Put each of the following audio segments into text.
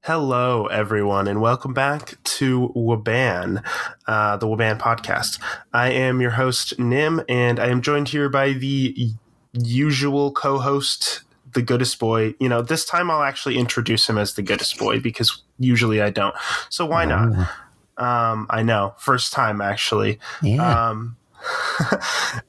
Hello, everyone, and welcome back to WABAN, the WABAN podcast. I am your host, Nim, and I am joined here by the usual co-host, the goodest boy. This time I'll actually introduce him as the goodest boy because usually I don't. So why not? I know, first time actually. Yeah.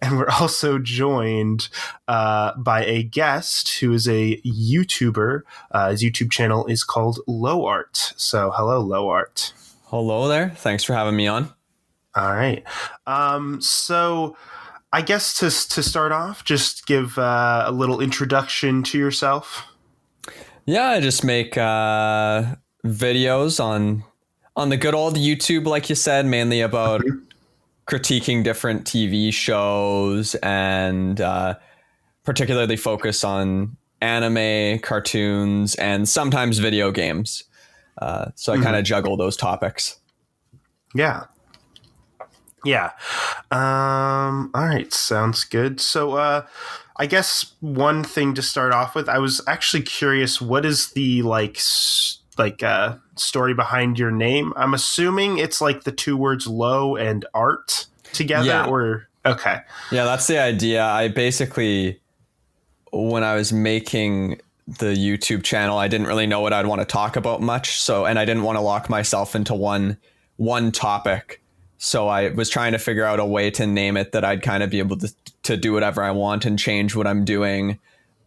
And we're also joined by a guest who is a YouTuber. His YouTube channel is called Lowart. So hello, Lowart. Hello there. Thanks for having me on. All right. So I guess to start off, just give a little introduction to yourself. Yeah, I just make videos on the good old YouTube, like you said, mainly about critiquing different TV shows and particularly focus on anime, cartoons, and sometimes video games. So I kind of juggle those topics. Yeah. Yeah. All right. Sounds good. So I guess one thing to start off with, I was actually curious, what is the story behind your name? I'm assuming it's like the two words low and art together, Yeah. or okay. Yeah, that's the idea. I basically, when I was making the YouTube channel, I didn't really know what I'd want to talk about much. And I didn't want to lock myself into one topic. So I was trying to figure out a way to name it that I'd kind of be able to do whatever I want and change what I'm doing, which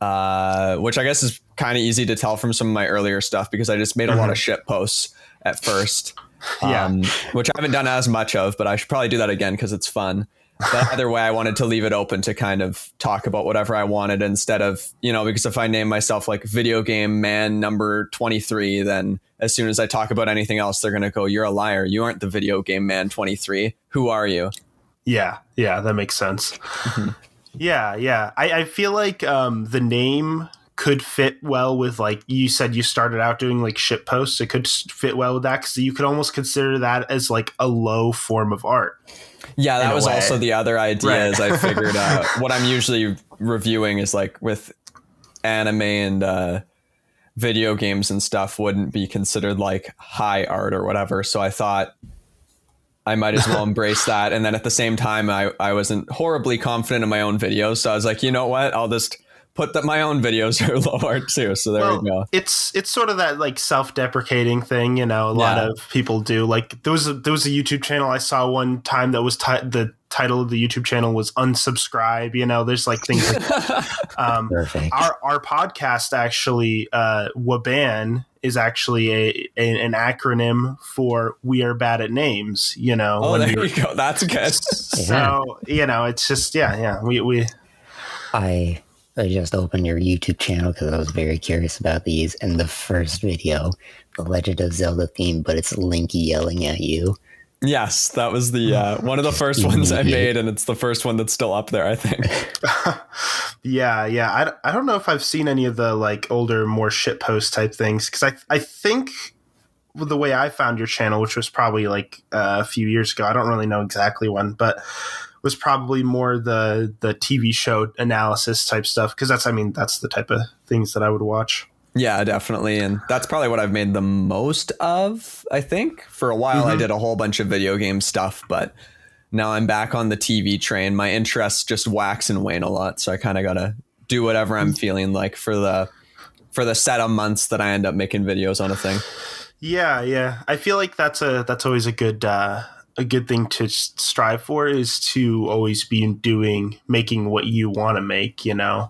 I guess is kind of easy to tell from some of my earlier stuff because I just made a lot of shit posts at first, which I haven't done as much of, but I should probably do that again because it's fun. But either way, I wanted to leave it open to kind of talk about whatever I wanted instead of, because if I name myself like video game man number 23, then as soon as I talk about anything else, they're going to go, you're a liar. You aren't the video game man 23. Who are you? Yeah. Yeah. That makes sense. Yeah. Yeah. I feel like the name could fit well with, like you said, you started out doing like shit posts. It could fit well with that because you could almost consider that as like a low form of art. Yeah, that was also the other idea. Right. Is I figured out what I'm usually reviewing is like with anime and video games and stuff wouldn't be considered like high art or whatever. So I thought I might as well embrace that. And then at the same time, I wasn't horribly confident in my own videos. So I was like, you know what? I'll just put that my own videos are low art too. So there we go. It's sort of that like self-deprecating thing, a lot of people do. Like there was a YouTube channel I saw one time that was the title of the YouTube channel was unsubscribe. There's like things like that. Perfect. Our podcast actually, WABAN is actually an acronym for We Are Bad at Names. Oh, there you go. That's good. So it's just we. I just opened your YouTube channel because I was very curious about these. And the first video, the Legend of Zelda theme, but it's Link yelling at you. Yes, that was the one of the first ones I made, and it's the first one that's still up there, I think. Yeah. I don't know if I've seen any of the like older, more shitpost type things because I think the way I found your channel, which was probably like a few years ago, I don't really know exactly when, but was probably more the TV show analysis type stuff because that's the type of things that I would watch. Yeah, definitely. And that's probably what I've made the most of, I think. For a while, I did a whole bunch of video game stuff, but now I'm back on the TV train. My interests just wax and wane a lot. So I kind of got to do whatever I'm feeling like for the set of months that I end up making videos on a thing. Yeah. I feel like that's always a good thing to strive for is to always be making what you want to make, Yeah.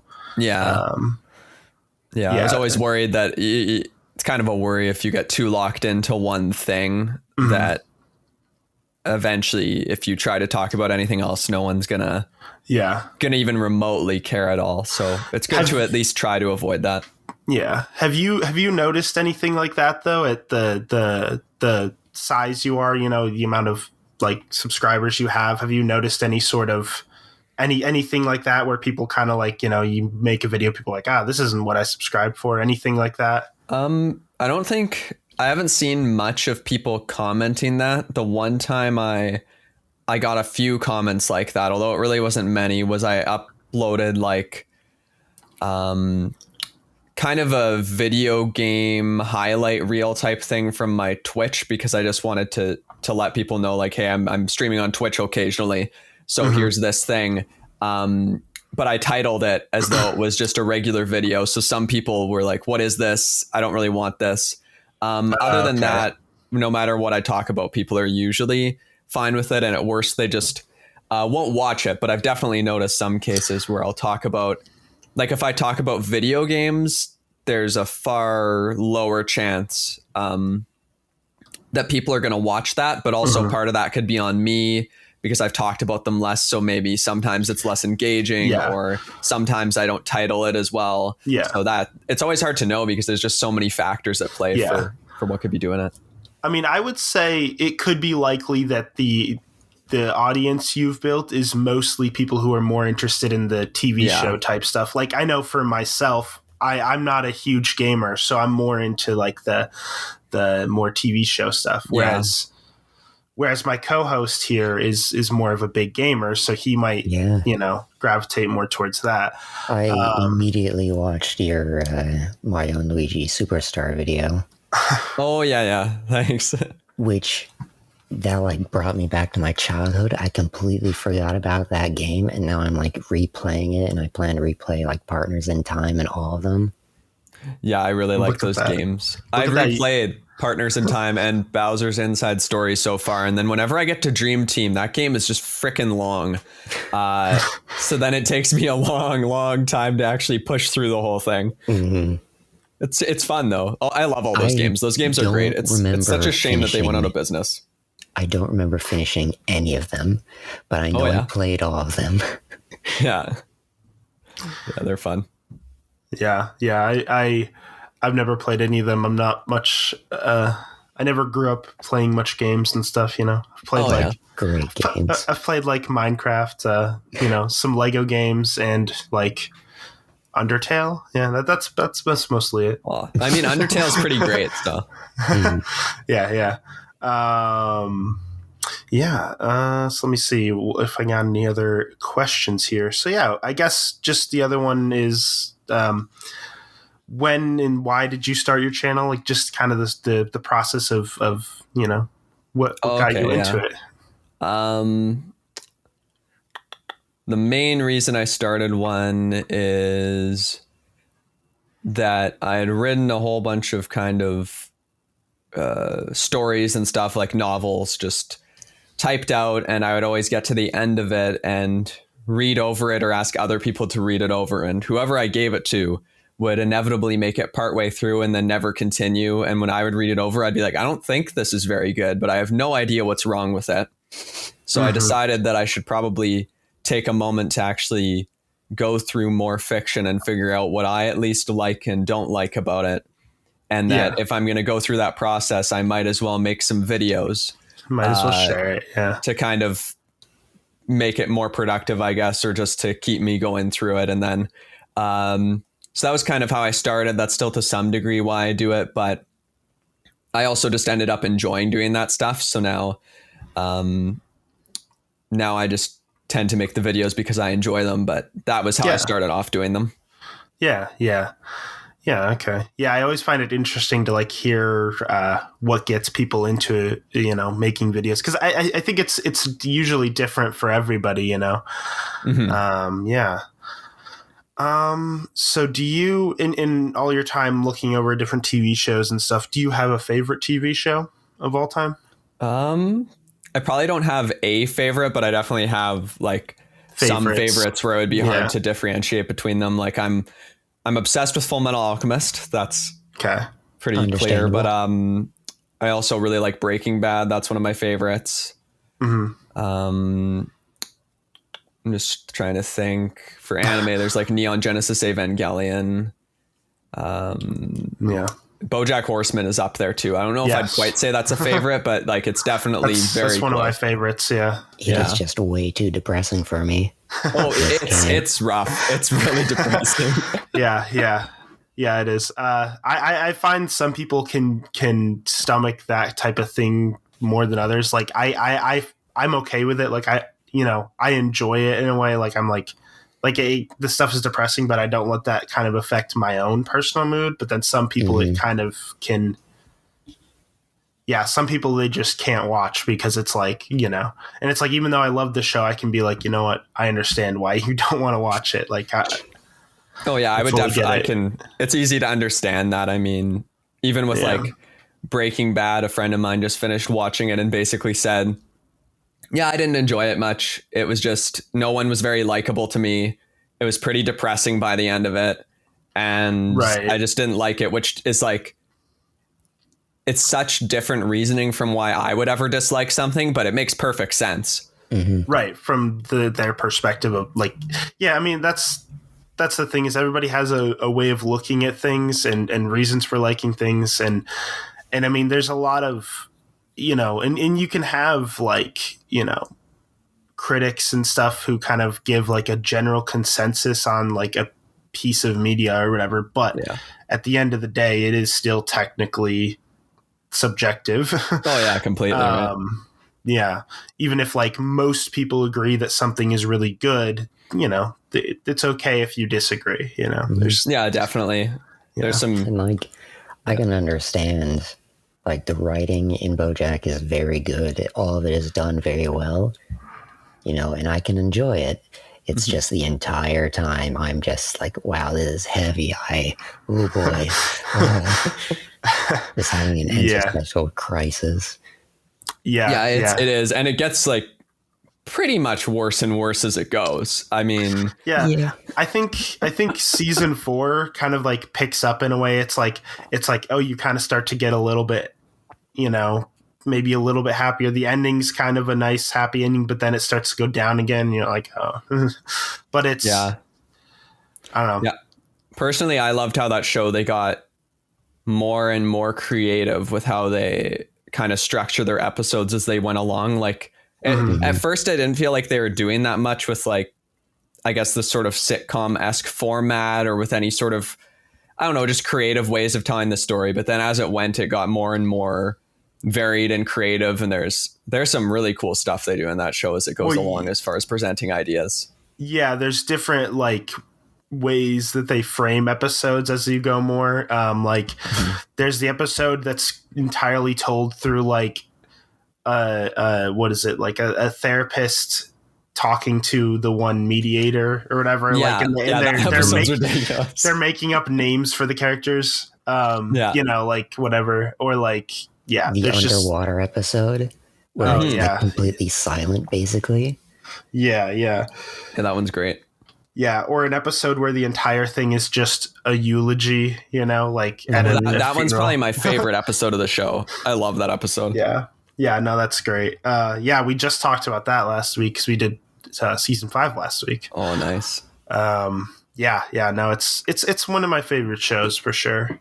I was always worried that it's kind of a worry if you get too locked into one thing that eventually if you try to talk about anything else, no one's gonna even remotely care at all. So it's good to at least try to avoid that. Yeah. Have you noticed anything like that though at the size you are, the amount of like subscribers you have you noticed any sort of anything like that where people kind of like, you make a video, people are like, this isn't what I subscribed for, anything like that? I haven't seen much of people commenting that. The one time I got a few comments like that, although it really wasn't many, was I uploaded like kind of a video game highlight reel type thing from my Twitch, because I just wanted to let people know, like, hey, I'm streaming on Twitch occasionally, so here's this thing. But I titled it as though it was just a regular video. So some people were like, what is this? I don't really want this. Other than that, no matter what I talk about, people are usually fine with it. And at worst, they just won't watch it. But I've definitely noticed some cases where I'll talk about, like, if I talk about video games, there's a far lower chance that people are going to watch that. But also part of that could be on me, because I've talked about them less. So maybe sometimes it's less engaging, or sometimes I don't title it as well. Yeah. So that it's always hard to know, because there's just so many factors at play for what could be doing it. I mean, I would say it could be likely that the audience you've built is mostly people who are more interested in the TV show type stuff. Like, I know for myself, I'm not a huge gamer, so I'm more into like the more TV show stuff. Whereas my co-host here is more of a big gamer, so he might, gravitate more towards that. I immediately watched your Mario and Luigi Superstar video. Oh, yeah. Thanks. Which, that like brought me back to my childhood. I completely forgot about that game, and now I'm like replaying it, and I plan to replay like Partners in Time and all of them. Yeah, I really like those games. I've replayed Partners in Time and Bowser's Inside Story so far, and then whenever I get to Dream Team, that game is just freaking long. So then it takes me a long time to actually push through the whole thing. Mm-hmm. It's fun though. I love all those games. Those games are great. It's such a shame that they went out of business. I don't remember finishing any of them, but I know I played all of them. Yeah, they're fun. Yeah. I've never played any of them. I'm not much. I never grew up playing much games and stuff. I've played great games. I've played like Minecraft. Some Lego games and like Undertale. Yeah, that's mostly it. Well, I mean, Undertale's pretty great. So yeah. So let me see if I got any other questions here. So yeah, I guess just the other one is. When and why did you start your channel? Like, just kind of the process of what got you into it. The main reason I started one is that I had written a whole bunch of kind of stories and stuff, like novels, just typed out, and I would always get to the end of it and read over it or ask other people to read it over, and whoever I gave it to would inevitably make it partway through and then never continue. And when I would read it over, I'd be like, I don't think this is very good, but I have no idea what's wrong with it. So I decided that I should probably take a moment to actually go through more fiction and figure out what I at least like and don't like about it. And that if I'm going to go through that process, I might as well make some videos. Might as well share it, to kind of make it more productive, I guess, or just to keep me going through it. And then, so that was kind of how I started. That's still to some degree why I do it, but I also just ended up enjoying doing that stuff. So now I just tend to make the videos because I enjoy them, but that was how I started off doing them. Yeah. Okay. Yeah. I always find it interesting to like hear what gets people into, making videos. Cause I think it's usually different for everybody, Mm-hmm. So do you, in all your time looking over different TV shows and stuff, do you have a favorite TV show of all time? I probably don't have a favorite, but I definitely have like some favorites where it would be hard to differentiate between them. Like I'm obsessed with Full Metal Alchemist. That's pretty clear, but I also really like Breaking Bad. That's one of my favorites. Mm-hmm. I'm just trying to think. For anime, there's like Neon Genesis Evangelion. BoJack Horseman is up there too. I don't know if I'd quite say that's a favorite, but like it's definitely that's one of my favorites. Yeah, it's just way too depressing for me. Oh, it's rough. It's really depressing. Yeah, it is. I find some people can stomach that type of thing more than others. Like I'm okay with it. Like I enjoy it in a way. Like I'm like like the stuff is depressing, but I don't let that kind of affect my own personal mood. But then some people it kind of can. Yeah, some people they just can't watch because it's like, and it's like, even though I love the show, I can be like, you know what, I understand why you don't want to watch it. Like, oh yeah, I would definitely. It's easy to understand that. I mean, even with like Breaking Bad, a friend of mine just finished watching it and basically said, yeah, I didn't enjoy it much. It was just, no one was very likable to me. It was pretty depressing by the end of it. And I just didn't like it, which is like, it's such different reasoning from why I would ever dislike something, but it makes perfect sense. Right. From their perspective of like, yeah, I mean, that's the thing is everybody has a way of looking at things and reasons for liking things. And I mean, there's a lot of, and you can have like, critics and stuff who kind of give like a general consensus on like a piece of media or whatever. But at the end of the day, it is still technically subjective. Oh yeah, completely. Right. Yeah, even if like most people agree that something is really good, it's okay if you disagree. There's definitely. There's some, and like I can understand like the writing in BoJack is very good. All of it is done very well, and I can enjoy it. It's just the entire time I'm just like, wow, this is heavy. Oh boy. Just having an existential crisis. It is. And it gets like pretty much worse and worse as it goes. I mean, I think season 4 kind of like picks up in a way. It's like, oh, you kind of start to get a little bit, maybe a little bit happier. The ending's kind of a nice happy ending, but then it starts to go down again. You're like, oh, but it's, I don't know. Yeah. Personally, I loved how that show, they got more and more creative with how they kind of structure their episodes as they went along. Like at first I didn't feel like they were doing that much with like, I guess the sort of sitcom-esque format or with any sort of, I don't know, just creative ways of telling the story. But then as it went, it got more and more varied and creative. And there's some really cool stuff they do in that show as it goes along as far as presenting ideas. Yeah, there's different like ways that they frame episodes as you go more. There's the episode that's entirely told through like what is it, like a therapist talking to the one mediator or whatever. They're making up names for the characters. Like whatever, or like the underwater episode where it's like completely silent, basically. Yeah, that one's great. Yeah, or an episode where the entire thing is just a eulogy, that one's probably my favorite episode of the show. I love that episode. Yeah, no, that's great. We just talked about that last week because we did season 5 last week. Oh, nice. No, it's one of my favorite shows for sure.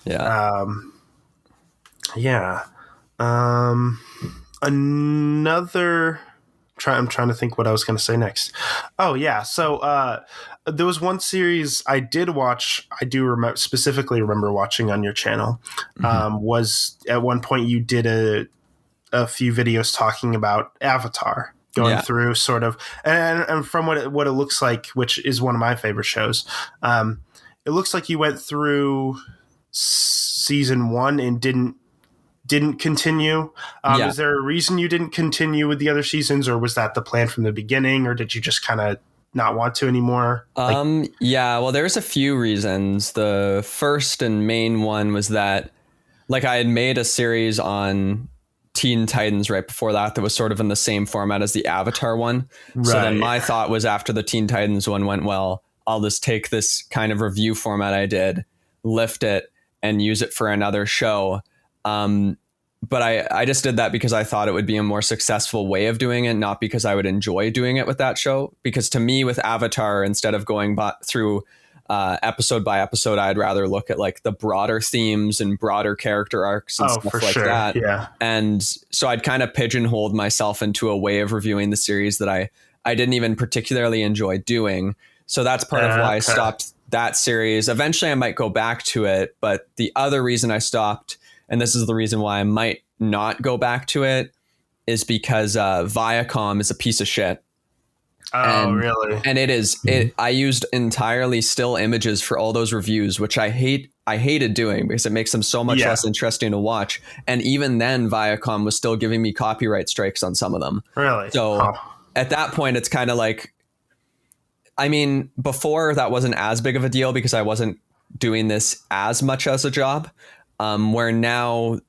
Yeah. Another. I'm trying to think what I was going to say next. Oh yeah, so there was one series I did watch. I do specifically remember watching on your channel. Was at one point you did a few videos talking about Avatar, going through sort of, and from what it looks like, which is one of my favorite shows. It looks like you went through season 1 and didn't continue. Is there a reason you didn't continue with the other seasons, or was that the plan from the beginning, or did you just kind of not want to anymore? Well, there's a few reasons. The first and main one was that like I had made a series on Teen Titans right before that was sort of in the same format as the Avatar one. Right. So then my thought was, after the Teen Titans one went well, I'll just take this kind of review format I did, lift it, and use it for another show. But I just did that because I thought it would be a more successful way of doing it, not because I would enjoy doing it with that show. Because to me, with Avatar, instead of going through episode by episode, I'd rather look at like the broader themes and broader character arcs and stuff like that. Yeah. And so I'd kind of pigeonholed myself into a way of reviewing the series that I didn't even particularly enjoy doing. So that's part of why I stopped that series. Eventually I might go back to it, but the other reason I stopped, and this is the reason why I might not go back to it, is because Viacom is a piece of shit. Oh, really? And it is it. I used entirely still images for all those reviews, which I hated doing because it makes them so much less interesting to watch. And even then, Viacom was still giving me copyright strikes on some of them. Really? So at that point, it's kind of like, I mean, before that wasn't as big of a deal because I wasn't doing this as much as a job. Where now,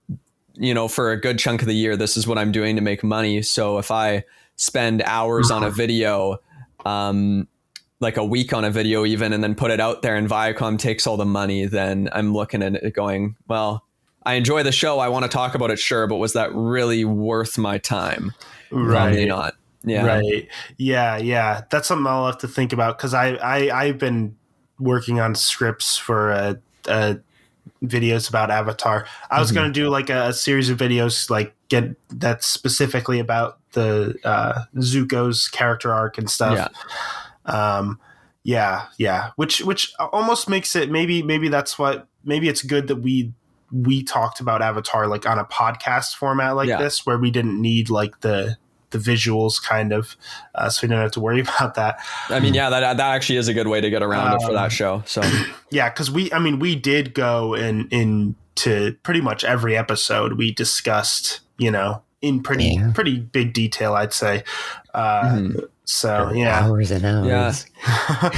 you know, for a good chunk of the year, this is what I'm doing to make money. So if I spend hours on a video, like a week on a video even, and then put it out there and Viacom takes all the money, then I'm looking at it going, well, I enjoy the show. I want to talk about it. Sure. But was that really worth my time? Probably not. Yeah. Right. Yeah. Yeah. That's something I'll have to think about. Cause I've been working on scripts for, videos about Avatar. I was going to do like a series of videos, like get that's specifically about the Zuko's character arc and stuff. Yeah. Which almost makes it maybe that's what maybe it's good that we talked about Avatar like on a podcast format like this, where we didn't need like the visuals kind of, so we don't have to worry about that. I mean, that actually is a good way to get around it for that show. So yeah, because we did go into pretty much every episode. We discussed, you know, in pretty big detail, I'd say. So hours and hours. Yeah.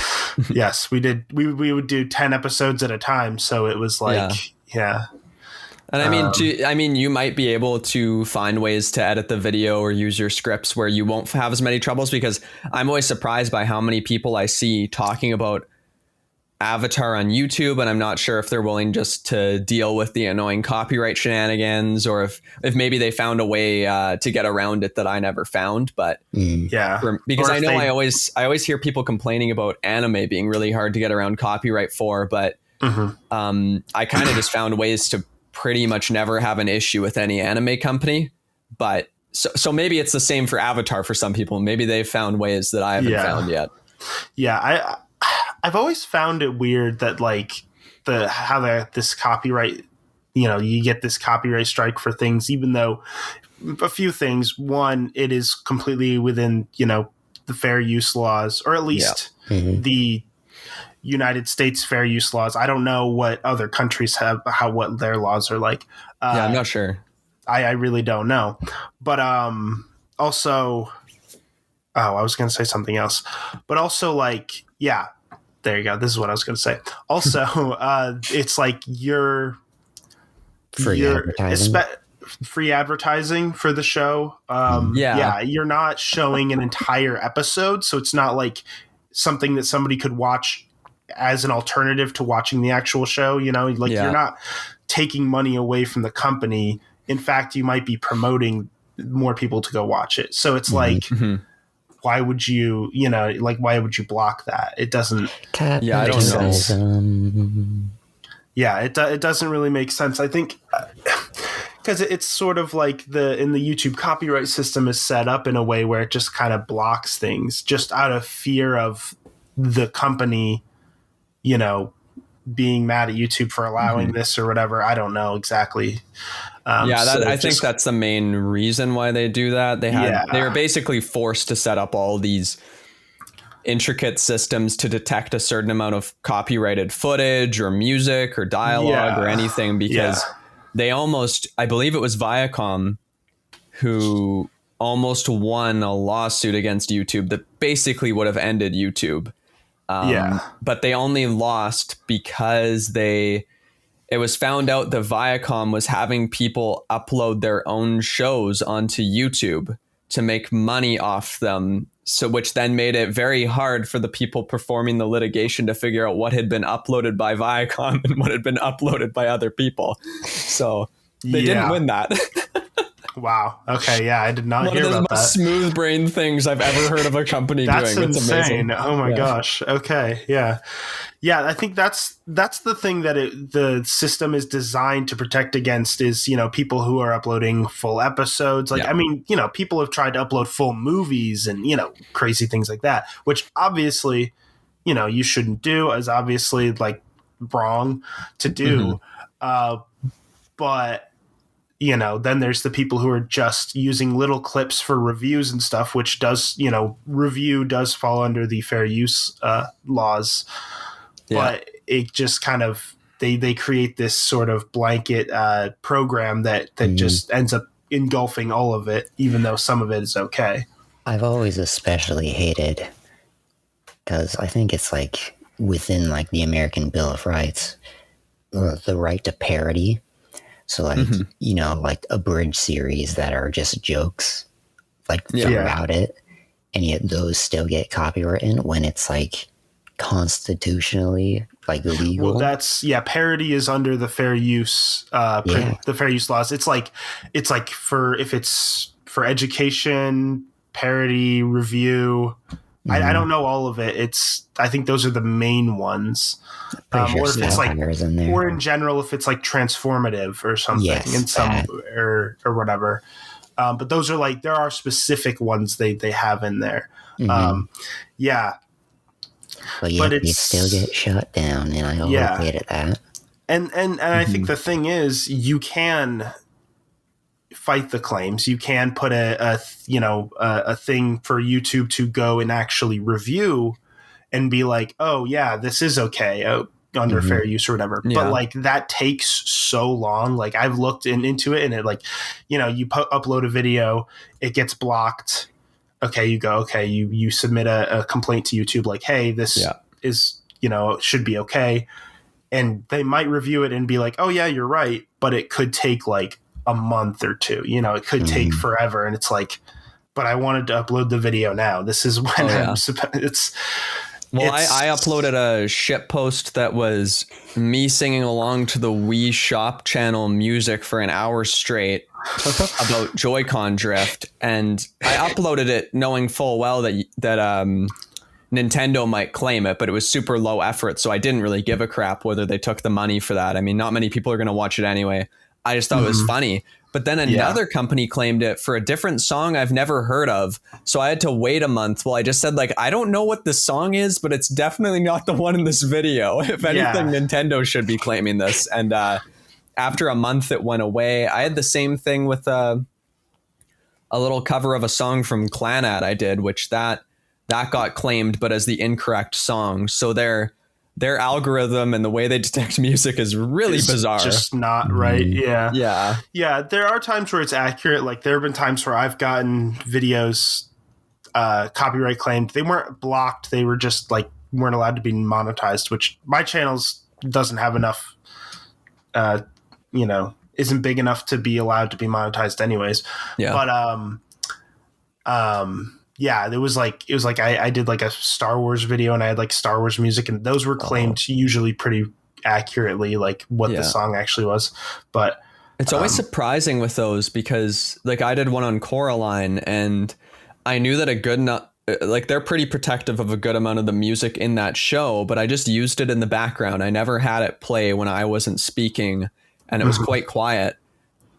Yes, we did. We would do 10 episodes at a time. So it was like, yeah. And I mean, you might be able to find ways to edit the video or use your scripts where you won't have as many troubles, because I'm always surprised by how many people I see talking about Avatar on YouTube, and I'm not sure if they're willing just to deal with the annoying copyright shenanigans, or if maybe they found a way to get around it that I never found. But because I know I always hear people complaining about anime being really hard to get around copyright for, but I kind of just found ways to pretty much never have an issue with any anime company. But so maybe it's the same for Avatar for some people. Maybe they've found ways that I haven't found yet. Yeah, I've always found it weird that like this copyright, you know, you get this copyright strike for things, even though a few things. One, it is completely within, you know, the fair use laws, or at least the United States fair use laws. I don't know what other countries have, what their laws are like. I'm not sure. I really don't know. But also, I was going to say something else. But also, like, yeah, there you go. This is what I was going to say. Also, it's like free advertising for the show. You're not showing an entire episode, so it's not like something that somebody could watch as an alternative to watching the actual show, you know, like you're not taking money away from the company. In fact, you might be promoting more people to go watch it. So it's like, why would you block that? It doesn't. I don't know. It doesn't really make sense. I think because it's sort of like in the YouTube copyright system is set up in a way where it just kind of blocks things just out of fear of the company, you know, being mad at YouTube for allowing this or whatever. I don't know exactly. I think that's the main reason why they do that. They were basically forced to set up all these intricate systems to detect a certain amount of copyrighted footage or music or dialogue or anything, because they almost, I believe it was Viacom who almost won a lawsuit against YouTube that basically would have ended YouTube. But they only lost because it was found out that Viacom was having people upload their own shows onto YouTube to make money off them. So which then made it very hard for the people performing the litigation to figure out what had been uploaded by Viacom and what had been uploaded by other people. So they didn't win that. Wow. Okay. Yeah, I did not hear about that. One of the most smooth brain things I've ever heard of a company doing. That's insane. Oh my gosh. Okay. Yeah. Yeah. I think that's the thing that the system is designed to protect against is, you know, people who are uploading full episodes. Like, I mean, you know, people have tried to upload full movies and, you know, crazy things like that, which obviously, you know, you shouldn't do, is obviously like wrong to do. But then there's the people who are just using little clips for reviews and stuff, which does, review does fall under the fair use laws. Yeah. But it just kind of, they create this sort of blanket program that just ends up engulfing all of it, even though some of it is okay. I've always especially hated, because I think it's like within like the American Bill of Rights, the right to parody. So like, like abridged series that are just jokes like throughout it. And yet those still get copywritten when it's like constitutionally like legal. Well, parody is under the fair use, the fair use laws. It's like if it's for education, parody, review. I don't know all of it. I think those are the main ones. Or if it's like, or in general, if it's like transformative or something, or whatever. But those are like, there are specific ones they have in there. But you still get shut down, and I always hated that. And I think the thing is, you can fight the claims. You can put a thing for YouTube to go and actually review and be like, oh yeah, this is okay under fair use or whatever. But like that takes so long. Like I've looked into it, and it like, you upload a video, it gets blocked. Okay, you submit a complaint to YouTube like, hey, this is, should be okay. And they might review it and be like, oh yeah, you're right. But it could take like a month or two, it could take forever. And it's like, but I wanted to upload the video now. This is when I uploaded a shit post that was me singing along to the Wii Shop channel music for an hour straight about Joy-Con drift. And I uploaded it knowing full well that Nintendo might claim it, but it was super low effort. So I didn't really give a crap whether they took the money for that. I mean, not many people are going to watch it anyway. I just thought it was funny. But then another company claimed it for a different song I've never heard of. So I had to wait a month. Well, I just said, like, I don't know what the song is, but it's definitely not the one in this video. If anything, Nintendo should be claiming this. And after a month, it went away. I had the same thing with a little cover of a song from Clanat I did, which that got claimed, but as the incorrect song. So their algorithm and the way they detect music is really bizarre. Just not right. Yeah. There are times where it's accurate. Like there have been times where I've gotten videos copyright claimed. They weren't blocked. They were just like weren't allowed to be monetized, which my channel's doesn't have enough, isn't big enough to be allowed to be monetized anyways. Yeah. But, it was like I did like a Star Wars video and I had like Star Wars music, and those were claimed usually pretty accurately, like what the song actually was. But it's always surprising with those because like I did one on Coraline and I knew that they're pretty protective of a good amount of the music in that show, but I just used it in the background. I never had it play when I wasn't speaking, and it was quite quiet.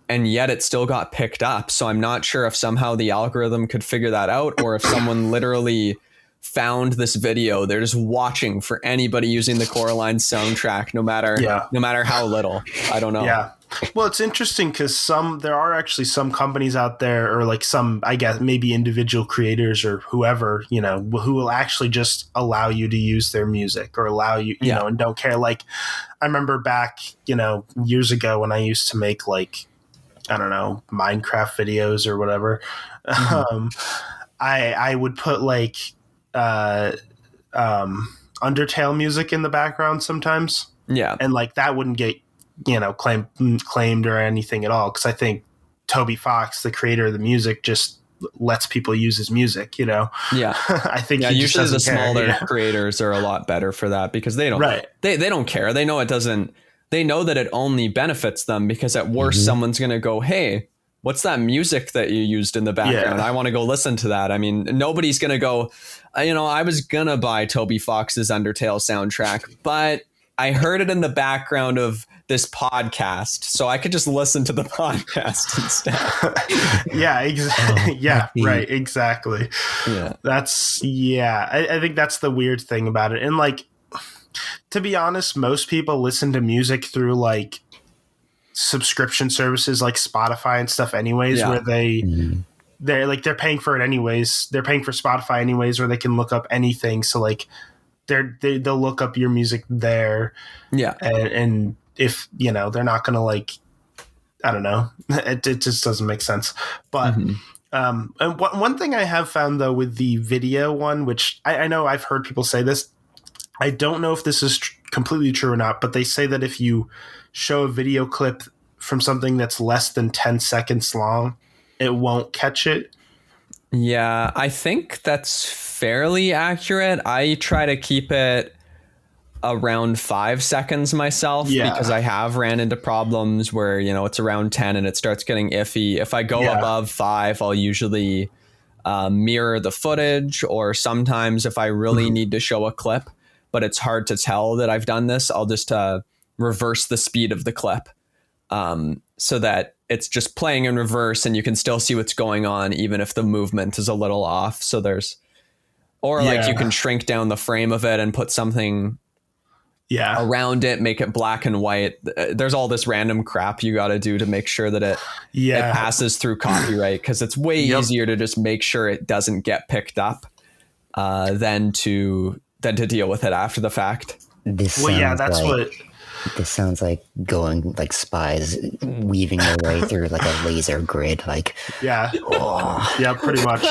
And yet it still got picked up. So I'm not sure if somehow the algorithm could figure that out, or if someone literally found this video. They're just watching for anybody using the Coraline soundtrack, no matter how little. I don't know. Yeah. Well, it's interesting because there are actually some companies out there, or like some, I guess, maybe individual creators or whoever, who will actually just allow you to use their music or allow you, and don't care. Like I remember back, years ago when I used to make like, I don't know, Minecraft videos or whatever. I would put like Undertale music in the background sometimes. Yeah. And like that wouldn't get, claimed or anything at all. Cause I think Toby Fox, the creator of the music, just lets people use his music, Yeah. I think usually the smaller creators are a lot better for that because they don't, they don't care. They know it doesn't. They know that it only benefits them because at worst someone's going to go, hey, what's that music that you used in the background? I want to go listen to that. I mean, nobody's going to go, I was going to buy Toby Fox's Undertale soundtrack, but I heard it in the background of this podcast, so I could just listen to the podcast instead. Right. Exactly. Yeah. I think that's the weird thing about it. And like, to be honest, most people listen to music through like subscription services like Spotify and stuff anyways, Yeah. where they're paying for it anyways. They're paying for Spotify anyways, where they can look up anything. So like they'll look up your music there. Yeah. And if, you know, they're not going to like, I don't know, it just doesn't make sense. But and one thing I have found though with the video one, which I know I've heard people say this, I don't know if this is completely true or not, but they say that if you show a video clip from something that's less than 10 seconds long, it won't catch it. Yeah, I think that's fairly accurate. I try to keep it around 5 seconds myself because I have ran into problems where, you know, it's around 10 and it starts getting iffy. If I go above 5, I'll usually mirror the footage, or sometimes if I really need to show a clip, but it's hard to tell that I've done this, I'll just reverse the speed of the clip so that it's just playing in reverse and you can still see what's going on even if the movement is a little off. So there's, or like you can shrink down the frame of it and put something around it, make it black and white. There's all this random crap you got to do to make sure that it passes through copyright, because it's way easier to just make sure it doesn't get picked up than to deal with it after the fact. This sounds like going like spies weaving their way through like a laser grid. Like, pretty much.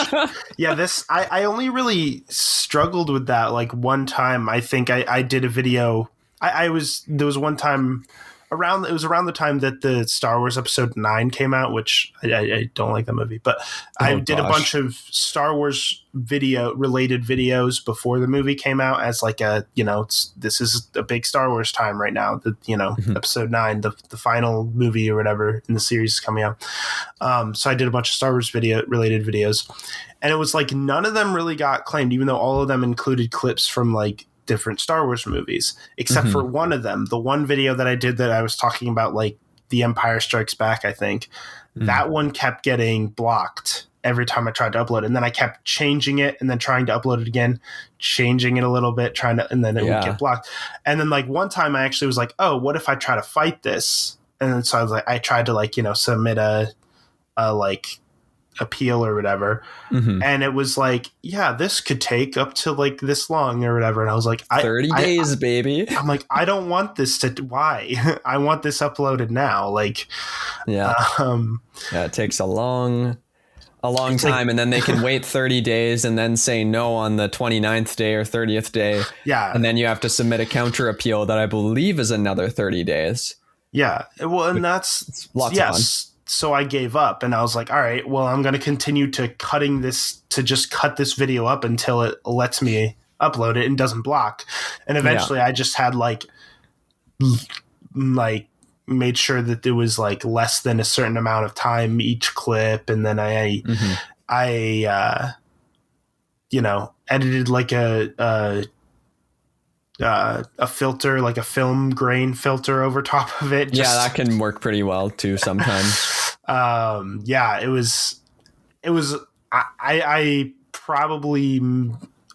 I only really struggled with that like one time. I think I did a video. There was one time around the time that the Star Wars Episode 9 came out, which I don't like that movie, but I did a bunch of Star Wars related videos before the movie came out as like a, you know, this is a big Star Wars time right now, that, you know, Episode 9, the final movie or whatever in the series is coming out. So I did a bunch of Star Wars related videos, and it was like none of them really got claimed, even though all of them included clips from like different Star Wars movies, except for one of them. The one video that I did that I was talking about, like The Empire Strikes Back, I think that one kept getting blocked every time I tried to upload it. And then I kept changing it and then trying to upload it again, changing it a little bit, and then it would get blocked. And then like one time I actually was like, oh, what if I try to fight this? And then so I was like, I tried to like, you know, submit a like appeal or whatever, and it was like, this could take up to like this long or whatever, and I was like, 30 days, baby. I'm like, I don't want this why I want this uploaded now, like it takes a long time, and then they can wait 30 days and then say no on the 29th day or 30th day, and then you have to submit a counter appeal that I believe is another 30 days. Well, and that's lots of fun. So I gave up, and I was like, all right, well, I'm going to continue to just cut this video up until it lets me upload it and doesn't block. And eventually I just had like made sure that it was like less than a certain amount of time each clip. And then I you know, edited like a filter, like a film grain filter over top of it. That can work pretty well too sometimes. It was I probably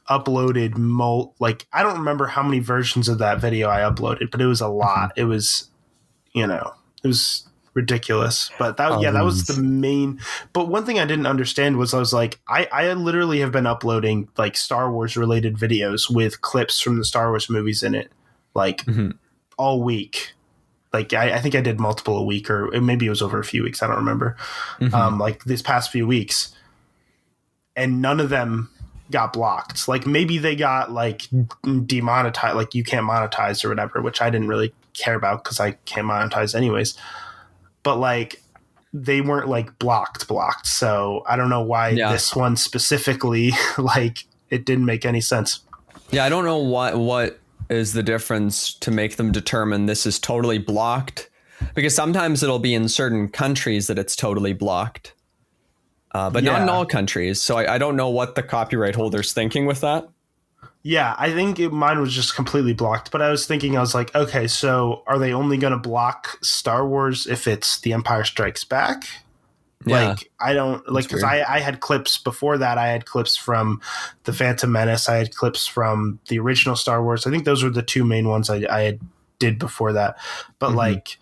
uploaded like I don't remember how many versions of that video I uploaded, but it was a lot. It was, you know, it was ridiculous. But that was the main. But one thing I didn't understand was I was like, I literally have been uploading like Star Wars related videos with clips from the Star Wars movies in it, like all week. Like I think I did multiple a week, or maybe it was over a few weeks. I don't remember. Like these past few weeks, and none of them got blocked. Like maybe they got like demonetized, like you can't monetize or whatever, which I didn't really care about because I can't monetize anyways. But like they weren't like blocked. So I don't know why this one specifically, like it didn't make any sense. Yeah, I don't know what is the difference to make them determine this is totally blocked, because sometimes it'll be in certain countries that it's totally blocked, but not in all countries. So I don't know what the copyright holder's thinking with that. Yeah, I think mine was just completely blocked, but I was like, okay, so are they only going to block Star Wars if it's The Empire Strikes Back? Like, I don't like, because I had clips before that. I had clips from The Phantom Menace. I had clips from the original Star Wars. I think those were the two main ones I did before that. But like,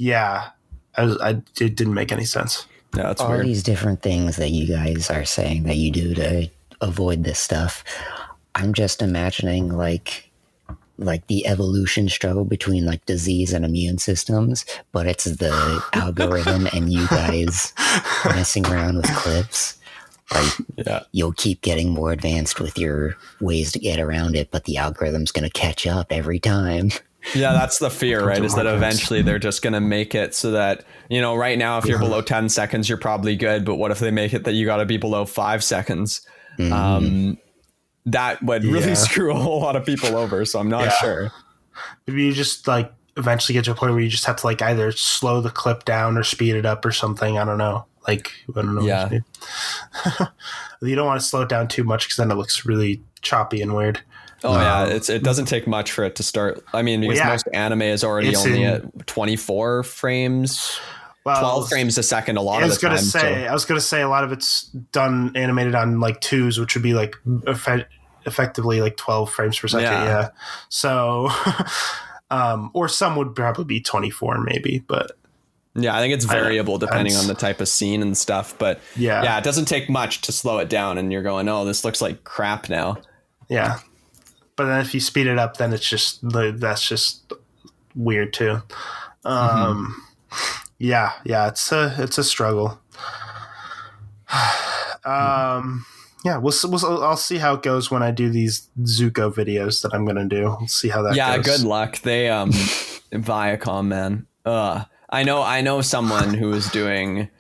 Yeah, it didn't make any sense. Yeah, that's All weird. these different things that you guys are saying that you do to avoid this stuff. I'm just imagining like the evolution struggle between like disease and immune systems, but it's the algorithm and you guys messing around with clips. Like, Yeah. you'll keep getting more advanced with your ways to get around it, but the algorithm's going to catch up every time. Yeah, that's the fear, right? Is that eventually they're just going to make it so that, right now, if you're below 10 seconds, you're probably good. But what if they make it that you got to be below 5 seconds? That would really screw a whole lot of people over. So I'm not sure. Maybe you just like eventually get to a point where you just have to like either slow the clip down or speed it up or something. I don't know. Like, I don't know. Yeah. You don't want to slow it down too much because then it looks really choppy and weird. Oh yeah, it doesn't take much for it to start. I mean, because most anime is already only at 24 frames, 12 frames a second. A lot of the time. I was gonna say a lot of it's done animated on like 2s, which would be like effectively like 12 frames per second. Yeah. So, or some would probably be 24 maybe, but. Yeah, I think it's variable depending on the type of scene and stuff. But yeah, it doesn't take much to slow it down, and you're going, oh, this looks like crap now. Yeah. But then if you speed it up, then that's just weird too. Yeah, it's a struggle. Yeah, I'll see how it goes when I do these Zuko videos that I'm gonna do. We'll see how that goes. Yeah, good luck. They Viacom, man. I know someone who is doing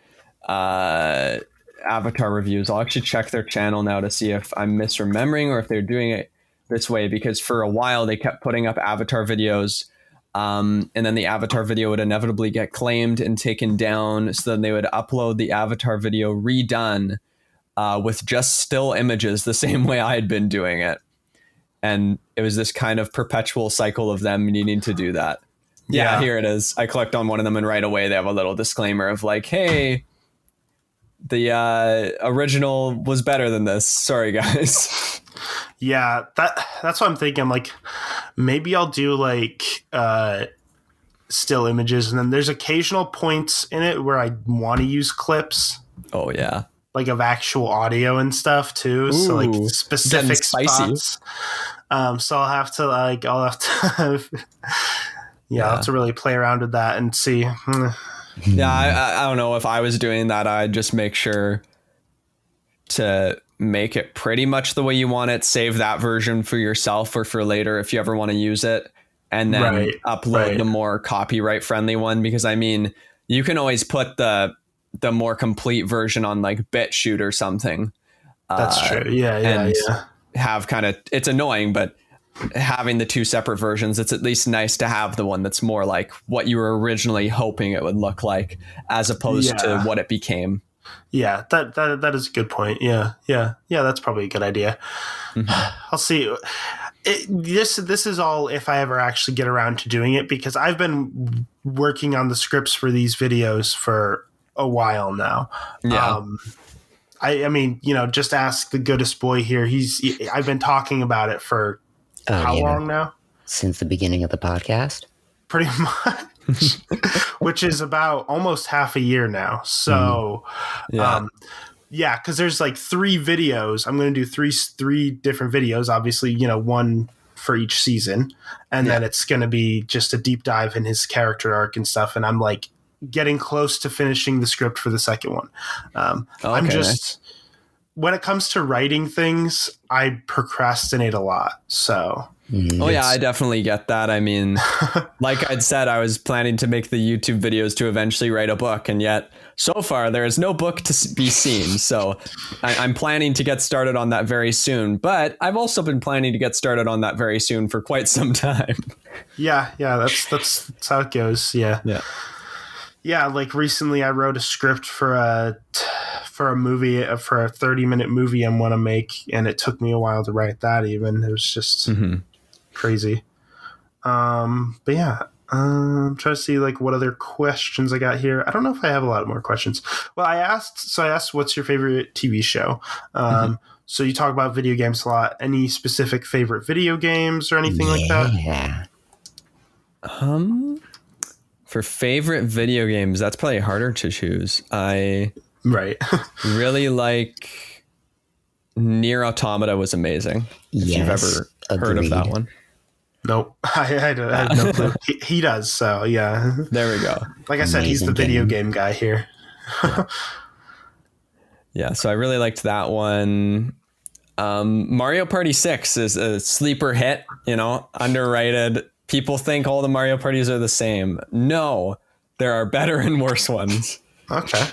Avatar reviews. I'll actually check their channel now to see if I'm misremembering or if they're doing it this way, because for a while they kept putting up Avatar videos, and then the Avatar video would inevitably get claimed and taken down, so then they would upload the Avatar video redone with just still images the same way I had been doing it, and it was this kind of perpetual cycle of them needing to do that. Yeah, here it is. I clicked on one of them and right away they have a little disclaimer of like, hey, the original was better than this. Sorry, guys. Yeah, that's what I'm thinking. Like, maybe I'll do like still images, and then there's occasional points in it where I want to use clips. Oh yeah, like of actual audio and stuff too. Ooh, so like specific spots. So I'll have to I'll have to really play around with that and see. Yeah, I don't know. If I was doing that, I'd just make sure to make it pretty much the way you want it. Save that version for yourself or for later if you ever want to use it. And then upload the more copyright friendly one. Because I mean, you can always put the more complete version on like BitChute or something. That's true. Yeah. Have kind of, it's annoying, but having the two separate versions, it's at least nice to have the one that's more like what you were originally hoping it would look like, as opposed to what it became. Yeah, that is a good point. Yeah, that's probably a good idea. I'll see. This is all if I ever actually get around to doing it, because I've been working on the scripts for these videos for a while now. Yeah. I mean, just ask the goodest boy here. I've been talking about it for how long now? Since the beginning of the podcast? Pretty much. Which is about almost half a year now. So, because there's like 3 videos. I'm going to do three different videos, obviously, one for each season. And then it's going to be just a deep dive in his character arc and stuff. And I'm like getting close to finishing the script for the second one. I'm just, when it comes to writing things, I procrastinate a lot. So. Yeah, I definitely get that. I mean, like I'd said, I was planning to make the YouTube videos to eventually write a book, and yet so far there is no book to be seen. So I'm planning to get started on that very soon, but I've also been planning to get started on that very soon for quite some time. Yeah, that's how it goes. Yeah, like recently I wrote a script for a movie, for a 30-minute movie I want to make, and it took me a while to write that even. It was just crazy. But yeah, I'm trying to see like what other questions I got here. I don't know if I have a lot more questions. Well, I asked what's your favorite TV show? So you talk about video games a lot. Any specific favorite video games or anything like that? For favorite video games, that's probably harder to choose. I Right. really like Nier Automata was amazing. If you've ever heard of that one. Nope. I have no clue. He does, so yeah. There we go. Like I said, he's the video game guy here. Yeah, so I really liked that one. Mario Party 6 is a sleeper hit, underrated. People think all the Mario parties are the same. No, there are better and worse ones. Okay.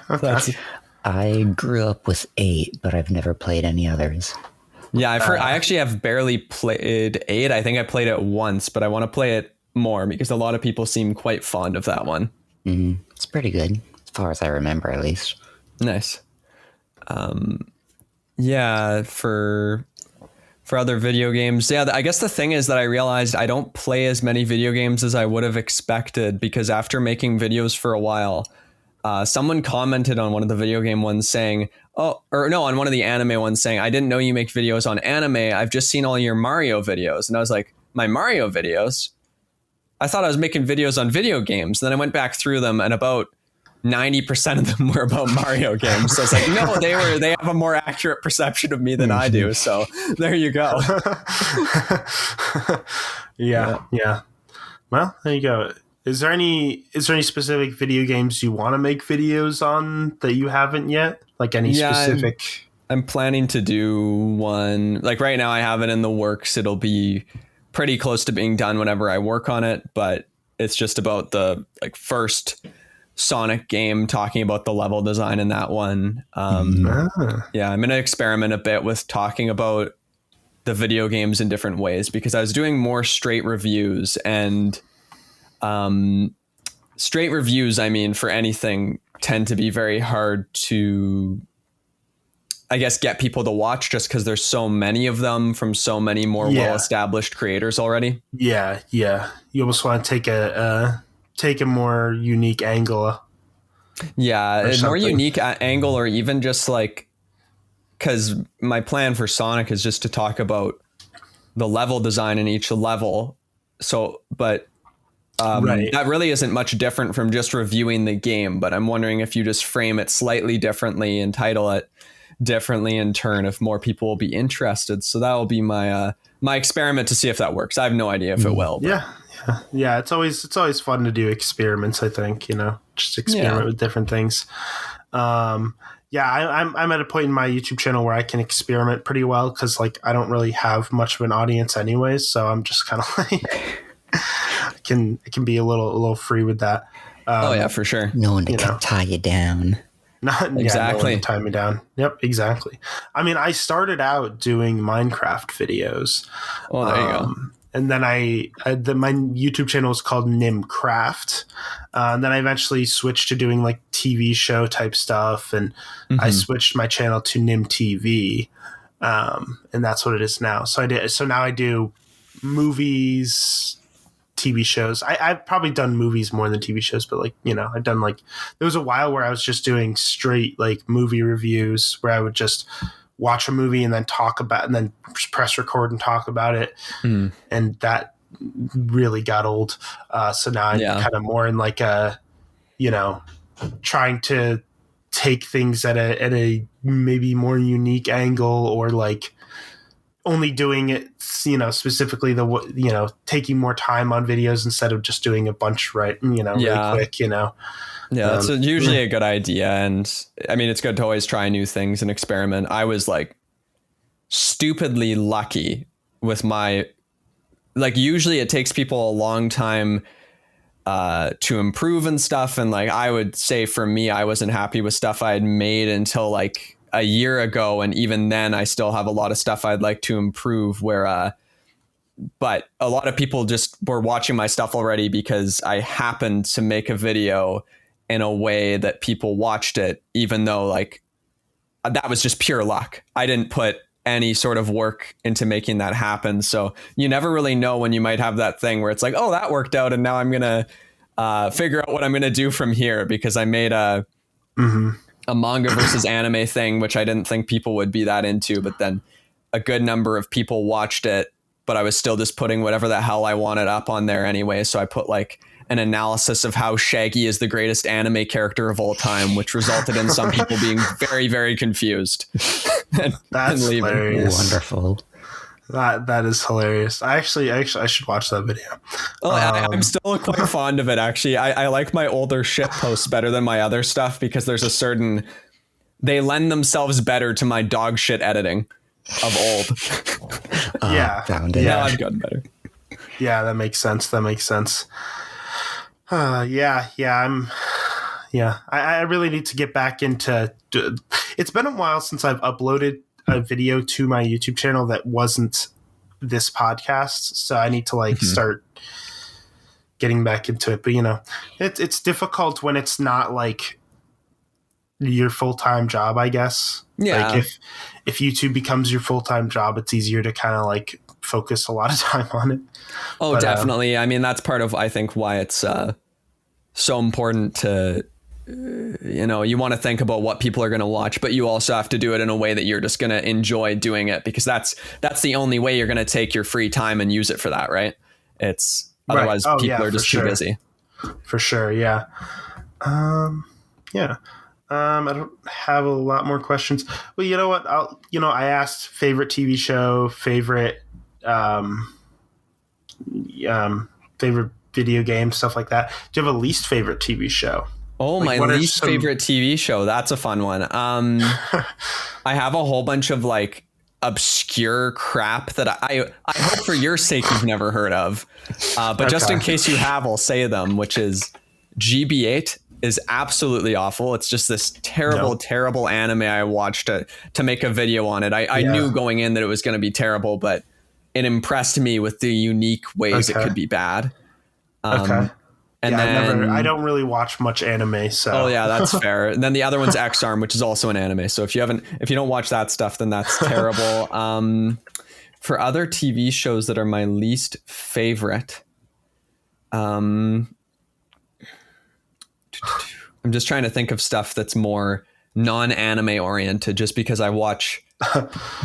I grew up with 8, but I've never played any others. Yeah, I actually have barely played 8. I think I played it once, but I want to play it more because a lot of people seem quite fond of that one. Mm-hmm. It's pretty good, as far as I remember, at least. Nice. Yeah, for other video games. Yeah, I guess the thing is that I realized I don't play as many video games as I would have expected because after making videos for a while, someone commented on one of the video game ones saying, on one of the anime ones saying, I didn't know you make videos on anime. I've just seen all your Mario videos. And I was like, my Mario videos? I thought I was making videos on video games. And then I went back through them and about 90% of them were about Mario games. So it's like, no, they have a more accurate perception of me than I do. So there you go. Yeah. Well, there you go. Is there any specific video games you want to make videos on that you haven't yet? Like any specific? I'm planning to do one. Like right now I have it in the works. It'll be pretty close to being done whenever I work on it, but it's just about the first Sonic game, talking about the level design in that one. Yeah, I'm going to experiment a bit with talking about the video games in different ways because I was doing more straight reviews and straight reviews, for anything tend to be very hard to, I guess, get people to watch just because there's so many of them from so many more well-established creators already. Yeah. You almost want to take a more unique angle. Yeah, a more unique angle, or even just because my plan for Sonic is just to talk about the level design in each level. So, but that really isn't much different from just reviewing the game. But I'm wondering if you just frame it slightly differently and title it differently in turn, if more people will be interested. So that will be my experiment to see if that works. I have no idea if it will. But. Yeah. It's always fun to do experiments. I think just experiment with different things. I'm at a point in my YouTube channel where I can experiment pretty well because I don't really have much of an audience anyways. So I'm just kind of I can be a little free with that. For sure. No one to tie you down. Exactly. No one to tie me down. Yep, exactly. I started out doing Minecraft videos. Oh, there you go. And then my YouTube channel is called Nimcraft. And then I eventually switched to doing TV show type stuff. And I switched my channel to Nim TV. And that's what it is now. So now I do movies, TV shows. I've probably done movies more than TV shows, but I've done there was a while where I was just doing straight movie reviews where I would just watch a movie and then talk about and then press record and talk about it. And that really got old. So now I'm kind of more in trying to take things at a maybe more unique angle or only doing it, specifically taking more time on videos instead of just doing a bunch really quick, Yeah, that's usually a good idea. And it's good to always try new things and experiment. I was stupidly lucky with my, usually it takes people a long time to improve and stuff. And I would say for me, I wasn't happy with stuff I had made until a year ago. And even then I still have a lot of stuff I'd like to improve but a lot of people just were watching my stuff already because I happened to make a video in a way that people watched it, even though that was just pure luck. I didn't put any sort of work into making that happen. So you never really know when you might have that thing where it's oh, that worked out. And now I'm going to figure out what I'm going to do from here because I made a manga versus anime thing, which I didn't think people would be that into. But then a good number of people watched it, but I was still just putting whatever the hell I wanted up on there anyway. So I put an analysis of how Shaggy is the greatest anime character of all time, which resulted in some people being very, very confused. That's hilarious. Wonderful. That is hilarious. I should watch that video. Oh, I'm still quite fond of it, actually. I like my older shit posts better than my other stuff because there's a certain... They lend themselves better to my dog shit editing of old. Yeah. Found it. Now I've gotten better. Yeah, that makes sense. I really need to get back into... It's been a while since I've uploaded a video to my YouTube channel that wasn't this podcast, so I need to start getting back into it. But it's difficult when it's not like your full-time job, I guess. Yeah. Like if YouTube becomes your full-time job, it's easier to kind of like focus a lot of time on it. Oh, but, definitely. I mean, that's part of, I think, why it's so important to, you want to think about what people are going to watch, but you also have to do it in a way that you're just going to enjoy doing it, because that's the only way you're going to take your free time and use it for that, right? It's otherwise people are just too busy. For sure. Yeah. Yeah. I don't have a lot more questions. Well, you know what? I asked favorite TV show, favorite favorite video game, stuff like that. Do you have a least favorite TV show? Oh, my least favorite TV show. That's a fun one. I have a whole bunch of like obscure crap that I hope for your sake you've never heard of. But just in case you have, I'll say them, which is GB8 is absolutely awful. It's just this terrible anime I watched to make a video on it. I knew going in that it was going to be terrible, but it impressed me with the unique ways it could be bad. And then I don't really watch much anime, so. Oh yeah, that's fair. And then the other one's X-Arm, which is also an anime. So if you don't watch that stuff, then that's terrible. For other TV shows that are my least favorite, I'm just trying to think of stuff that's more non-anime oriented, just because I watch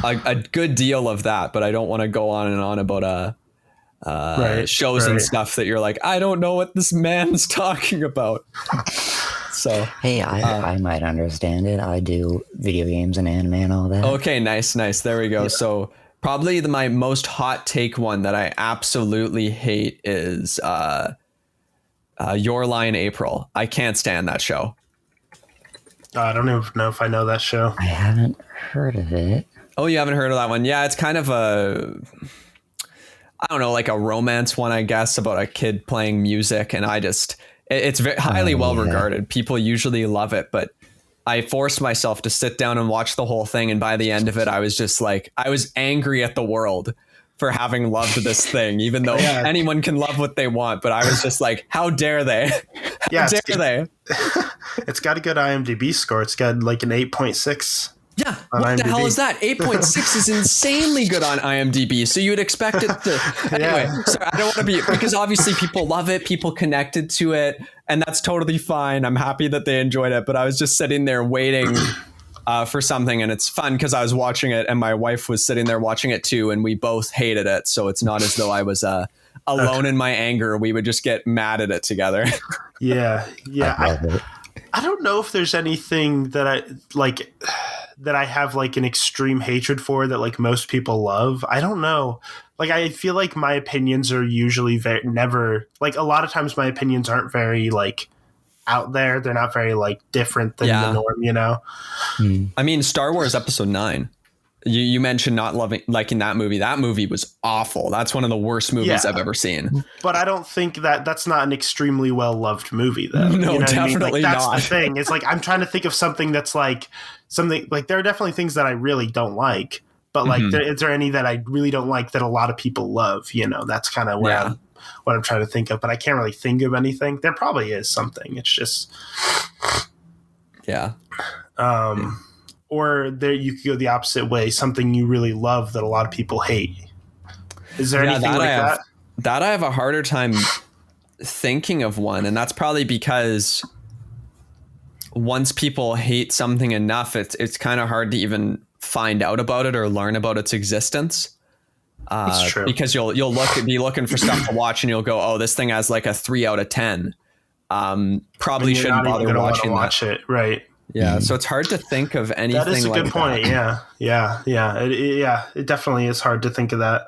a good deal of that, but I don't want to go on and on about shows and stuff that you're like, I don't know what this man's talking about. So hey, I might understand it. I do video games and anime and all that. Okay, nice. There we go. Yeah. So probably my most hot take one that I absolutely hate is Your Lie in April. I can't stand that show. I don't even know if I know that show. I haven't heard of it. Oh, you haven't heard of that one? Yeah, it's kind of I don't know, like a romance one, I guess, about a kid playing music. And it's very highly well regarded. People usually love it, but I forced myself to sit down and watch the whole thing. And by the end of it, I was just like, I was angry at the world for having loved this thing, even though anyone can love what they want. But I was just like, how dare they? How dare they? It's got a good IMDb score. It's got like an 8.6. Yeah, what IMDb. The hell is that? 8.6 is insanely good on IMDb. So you would expect it to... Anyway, so I don't want to be... Because obviously people love it, people connected to it, and that's totally fine. I'm happy that they enjoyed it, but I was just sitting there waiting for something, and it's fun because I was watching it, and my wife was sitting there watching it too, and we both hated it, so it's not as though I was alone in my anger. We would just get mad at it together. Yeah. I don't know if there's anything that I like... that I have like an extreme hatred for that like most people love. I don't know. Like, I feel like my opinions are usually never like, a lot of times my opinions aren't very like out there. They're not very like different than the norm, I mean, Star Wars Episode 9. You mentioned not liking that movie. That movie was awful. That's one of the worst movies I've ever seen. But I don't think that's not an extremely well-loved movie, though. No, definitely that's not. That's the thing. It's like, I'm trying to think of something that's like something like, there are definitely things that I really don't like, but like, is there any that I really don't like that a lot of people love? That's kind of what I'm trying to think of, but I can't really think of anything. There probably is something. It's just, or there you could go the opposite way, something you really love that a lot of people hate. Is there anything like that? That I have a harder time thinking of one, and that's probably because once people hate something enough, it's kind of hard to even find out about it or learn about its existence. It's true. Because you'll be looking for stuff to watch and you'll go, oh, this thing has like a 3 out of 10. Probably shouldn't bother watching watch it, right? Yeah, so it's hard to think of anything. That is a good point. Yeah. It definitely is hard to think of that.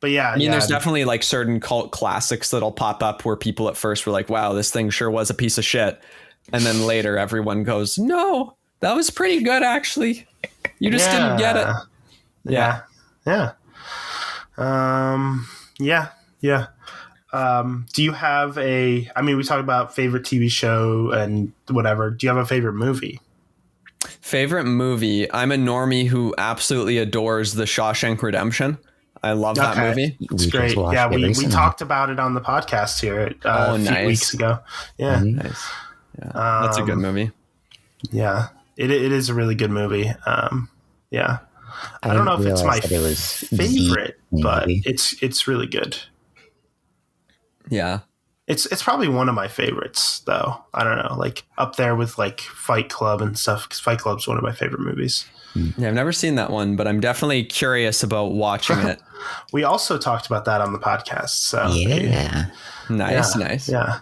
But yeah, I mean, there's definitely like certain cult classics that'll pop up where people at first were like, wow, this thing sure was a piece of shit. And then later everyone goes, no, that was pretty good, actually. You just didn't get it. Yeah. Do you have we talked about favorite TV show and whatever. Do you have a favorite movie? Favorite movie? I'm a normie who absolutely adores The Shawshank Redemption. I love that movie. It's great. Yeah, we talked about it on the podcast here a few weeks ago. Yeah. Nice. Yeah, that's a good movie. Yeah, it is a really good movie. Yeah. I don't know if it's my favorite, but it's really good. Yeah. It's probably one of my favorites, though. I don't know, like up there with like Fight Club and stuff, because Fight Club's one of my favorite movies. Yeah, I've never seen that one, but I'm definitely curious about watching it. We also talked about that on the podcast. So Nice. Yeah.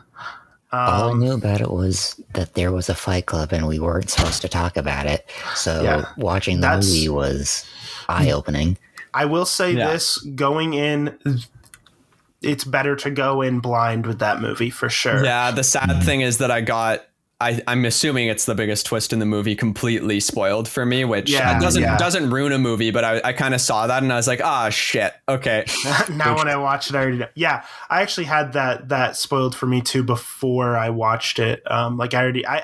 All I knew about it was that there was a Fight Club and we weren't supposed to talk about it. So watching the movie was eye-opening. I will say this, going in, it's better to go in blind with that movie for sure. Yeah, the sad thing is that I'm assuming it's the biggest twist in the movie completely spoiled for me, which doesn't ruin a movie, but I kind of saw that and I was like, shit. Okay. Now when I watch it, I already know. Yeah, I actually had that spoiled for me too before I watched it. I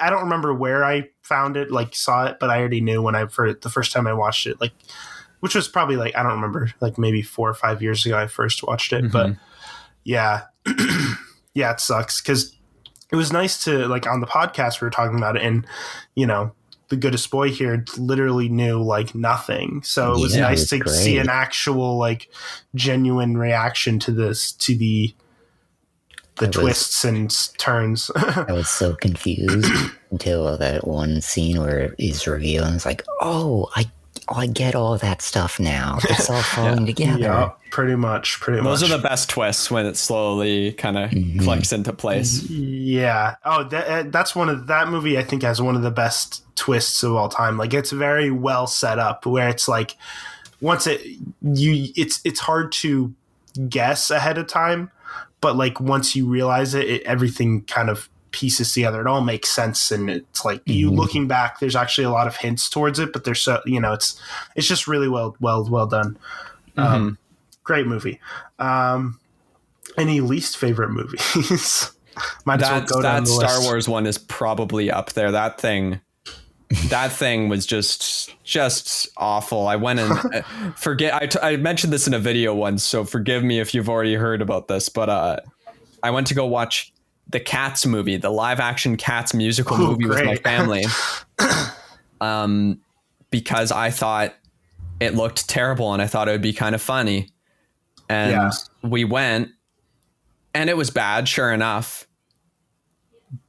don't remember where I found it, like saw it, but I already knew when the first time I watched it, like, which was probably like, I don't remember, like maybe 4 or 5 years ago I first watched it. But yeah, it sucks because it was nice to, like, on the podcast we were talking about it, and the goodest boy here literally knew like nothing, so it was nice to see an actual like genuine reaction to the twists and turns. I was so confused until that one scene where he's revealing. It's like, I get all that stuff now. It's all falling together. Yeah, pretty much. Those are the best twists when it slowly kind of clicks into place. Yeah. Oh, that's that movie I think has one of the best twists of all time. Like, it's very well set up where it's like once it's hard to guess ahead of time, but like once you realize it everything kind of pieces together. It all makes sense, and it's like you looking back, there's actually a lot of hints towards it, but there's it's just really well done. Great movie. Any least favorite movies? That Star Wars one is probably up there. That thing was just awful. I went and I mentioned this in a video once, so forgive me if you've already heard about this, but I went to go watch the Cats movie, the live action Cats musical movie with my family, because I thought it looked terrible and I thought it would be kind of funny. And we went and it was bad, sure enough.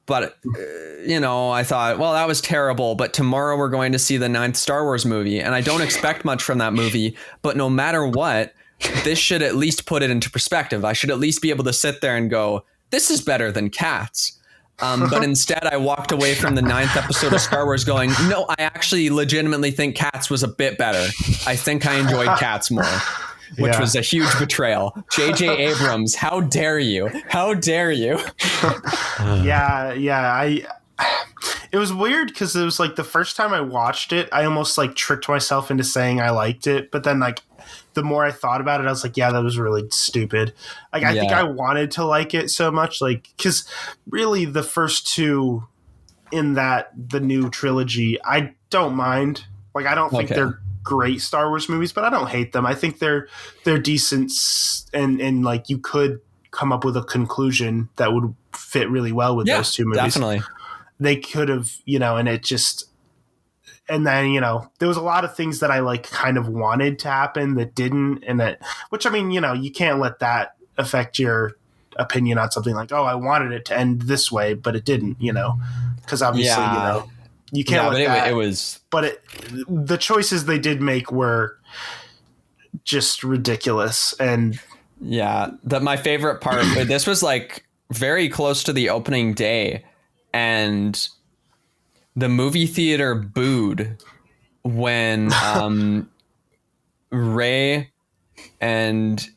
But, I thought, well, that was terrible. But tomorrow we're going to see the 9th Star Wars movie. And I don't expect much from that movie. But no matter what, this should at least put it into perspective. I should at least be able to sit there and go, this is better than Cats. But instead, I walked away from the 9th episode of Star Wars going, no, I actually legitimately think Cats was a bit better. I think I enjoyed Cats more, which was a huge betrayal. J.J. Abrams, how dare you? How dare you? It was weird because it was like the first time I watched it, I almost like tricked myself into saying I liked it. But then like the more I thought about it, I was like, yeah, that was really stupid. Like, I think I wanted to like it so much, like, because really the first two in the new trilogy, I don't mind. Like, I don't think they're great Star Wars movies, but I don't hate them. I think they're decent, and like you could come up with a conclusion that would fit really well with those two movies. Definitely. They could have, and it just. And then, there was a lot of things that I like kind of wanted to happen that didn't. And which I mean, you can't let that affect your opinion on something like, oh, I wanted it to end this way, but it didn't, because obviously, You can't let that. It was. But the choices they did make were just ridiculous. And yeah, my favorite part. This was like very close to the opening day, and the movie theater booed when Ray and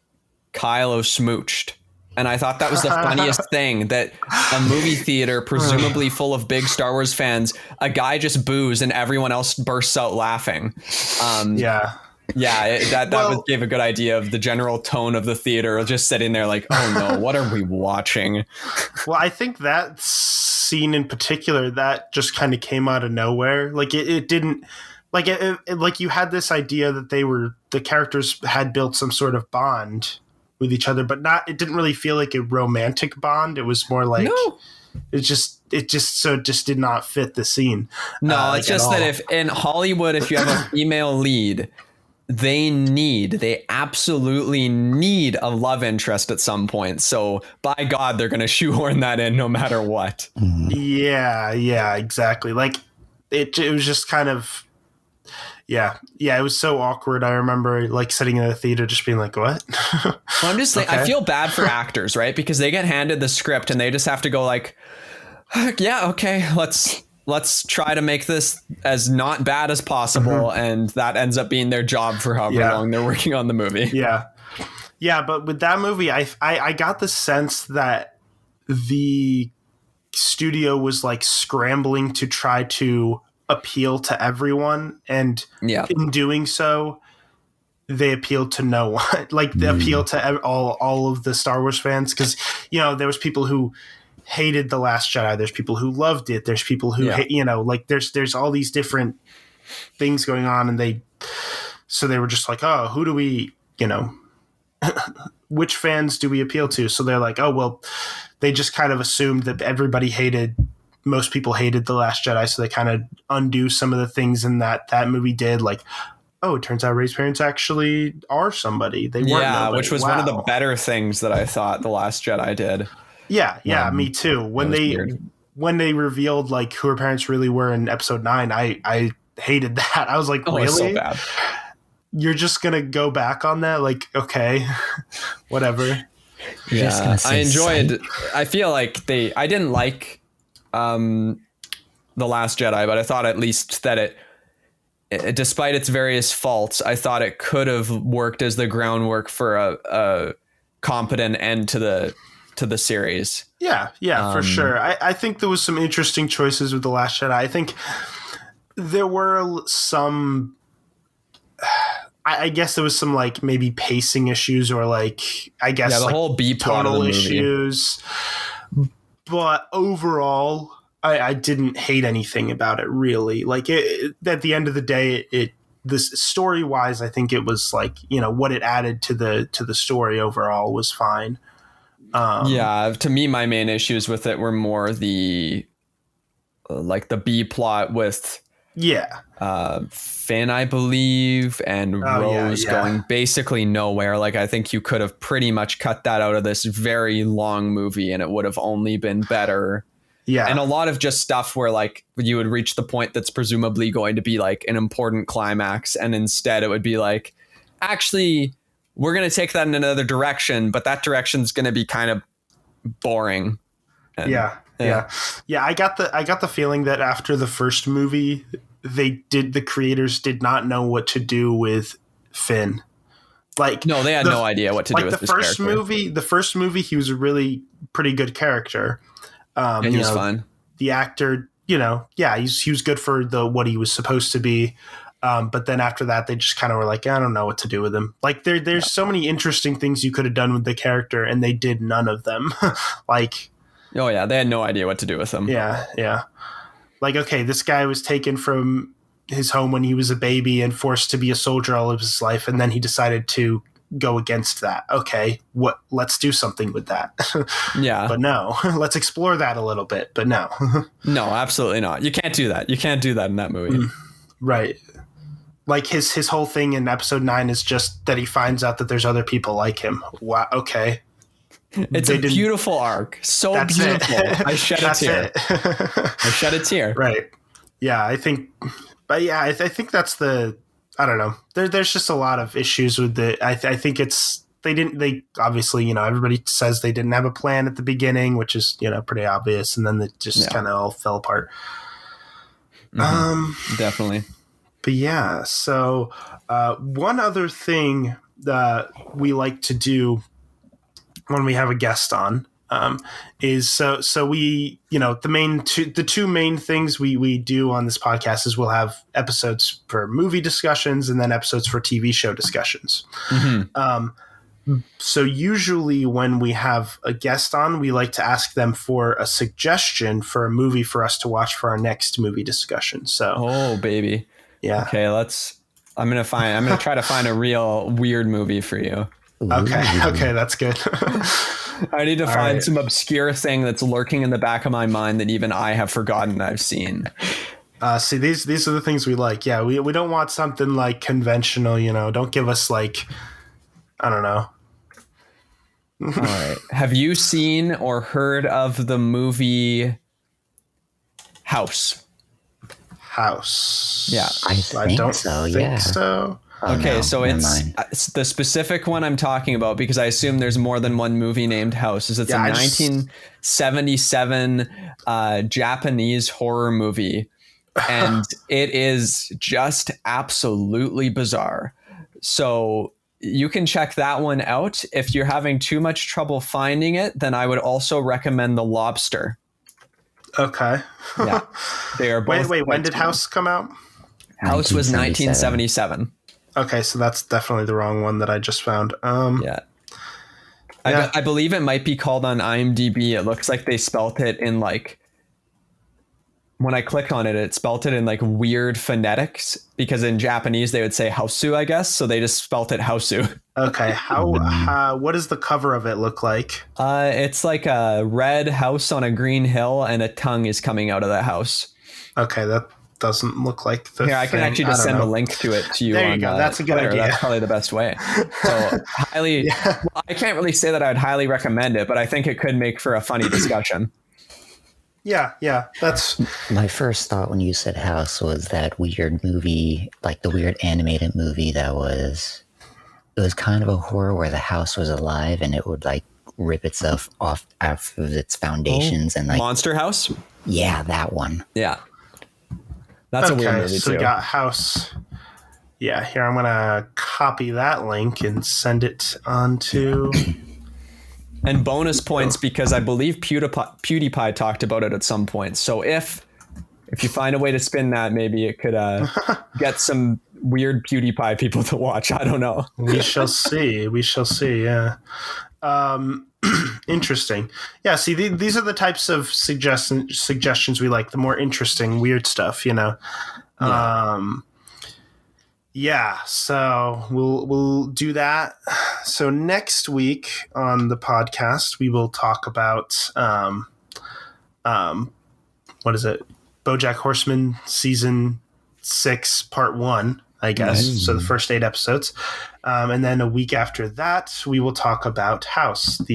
Kylo smooched. And I thought that was the funniest thing, that a movie theater, presumably full of big Star Wars fans, a guy just boos and everyone else bursts out laughing. That gave a good idea of the general tone of the theater, just sitting there like, oh no, what are we watching? Well, I think that scene in particular, that just kind of came out of nowhere. Like it didn't, like like you had this idea that the characters had built some sort of bond with each other, but it didn't really feel like a romantic bond. It was more like, it just did not fit the scene. No, it's just that if in Hollywood, if you have a female lead, they absolutely need a love interest at some point. So by God, they're going to shoehorn that in no matter what. Yeah, exactly. Like it was just kind of, it was so awkward. I remember like sitting in the theater just being like, what? Well, I'm just saying, I feel bad for actors, right? Because they get handed the script and they just have to go like, yeah, okay, let's try to make this as not bad as possible. And that ends up being their job for however long they're working on the movie. Yeah. But with that movie, I got the sense that the studio was like scrambling to try to appeal to everyone, and in doing so they appealed to no one. Like they appealed to all of the Star Wars fans, because there was people who hated The Last Jedi, there's people who loved it, there's people who hate, like there's all these different things going on, and they were just like, oh, who do we which fans do we appeal to? So they're like, oh well, they just kind of assumed that most people hated The Last Jedi, so they kind of undo some of the things in that movie did. Like, oh, it turns out Rey's parents actually are somebody. They weren't nobody. Which was one of the better things that I thought The Last Jedi did. Yeah, me too. When they revealed like who her parents really were in Episode 9, I hated that. I was like, really? So bad. You're just gonna go back on that? Like, okay, whatever. Yeah, I enjoyed. I feel like I didn't like The Last Jedi, but I thought at least that it, despite its various faults, I thought it could have worked as the groundwork for a competent end to the series. Yeah, for sure. I think there was some interesting choices with The Last Jedi. I think there were some, I guess there was some like maybe pacing issues, or like, I guess the like whole B plot of the movie. Issues. But overall, I didn't hate anything about it, really. Like at the end of the day, this story wise, I think it was like, what it added to the story overall was fine. To me, my main issues with it were more the B plot with Finn, I believe, and Rose going basically nowhere. Like, I think you could have pretty much cut that out of this very long movie and it would have only been better. Yeah. And a lot of just stuff where like you would reach the point that's presumably going to be like an important climax, and instead it would be like, actually, we're going to take that in another direction, but that direction's going to be kind of boring. And, I got the feeling that after the first movie, the creators did not know what to do with Finn. Like, no, they had no idea what to do with this character. The first movie, he was a really pretty good character. And he was fine. The actor, he was good for what he was supposed to be. But then after that, they just kind of were like, I don't know what to do with him. Like there's so many interesting things you could have done with the character, and they did none of them. Like, they had no idea what to do with him. Yeah. Like, okay, this guy was taken from his home when he was a baby and forced to be a soldier all of his life, and then he decided to go against that. Okay, let's do something with that. But no, let's explore that a little bit. But no. No, absolutely not. You can't do that. You can't do that in that movie. Right. Like his whole thing in Episode 9 is just that he finds out that there's other people like him. Wow. Okay. It's a beautiful arc. So beautiful. I shed a tear. I shed a tear. Right. Yeah, I think, but yeah, I think that's I don't know. There's just a lot of issues with the. I think it's they obviously, everybody says they didn't have a plan at the beginning, which is pretty obvious, and then it just kind of all fell apart. Definitely. But yeah, so one other thing that we like to do when we have a guest on is so we the two main things we do on this podcast is we'll have episodes for movie discussions and then episodes for TV show discussions. So usually when we have a guest on, we like to ask them for a suggestion for a movie for us to watch for our next movie discussion. So oh baby, yeah, okay, I'm gonna try to find a real weird movie for you. Okay, that's good. I need to find some obscure thing that's lurking in the back of my mind that even I have forgotten I've seen. See, these are the things we like. Yeah, we don't want something like conventional, don't give us like, I don't know. All right. Have you seen or heard of the movie House? House. Yeah. I don't think so. Oh, okay, no, so it's the specific one I'm talking about because I assume there's more than one movie named House. It's a 1977 Japanese horror movie, and it is just absolutely bizarre. So you can check that one out. If you're having too much trouble finding it, then I would also recommend The Lobster. Okay. Yeah, they are both. Wait, when did House come out? House was 1977. Okay, so that's definitely the wrong one that I just found. Yeah. I believe it might be called on IMDb. It looks like they spelt it in like, when I clicked on it, it spelt it in like weird phonetics because in Japanese they would say Hausu, I guess. So they just spelt it Hausu. Okay. What does the cover of it look like? It's like a red house on a green hill and a tongue is coming out of the house. Okay, that doesn't look like the I can actually just send a link to it to you. There you go. That's a good idea. That's probably the best way. So highly, well, I can't really say that I'd highly recommend it, but I think it could make for a funny discussion. Yeah, that's my first thought when you said House was that weird movie, like the weird animated movie it was kind of a horror where the house was alive and it would like rip itself off of its foundations and like Monster House. Yeah, that one. Yeah. That's okay, a weird movie so too. We got House. Yeah, here I'm gonna copy that link and send it on to. And bonus points because I believe PewDiePie talked about it at some point. So if you find a way to spin that, maybe it could get some weird PewDiePie people to watch. I don't know. We shall see. Yeah. Interesting. Yeah. See, these are the types of suggestions we like. The more interesting, weird stuff. Yeah. So we'll do that. So next week on the podcast, we will talk about what is it? BoJack Horseman season 6, part 1. I guess. Nice. So the first 8 episodes. And then a week after that, we will talk about House. What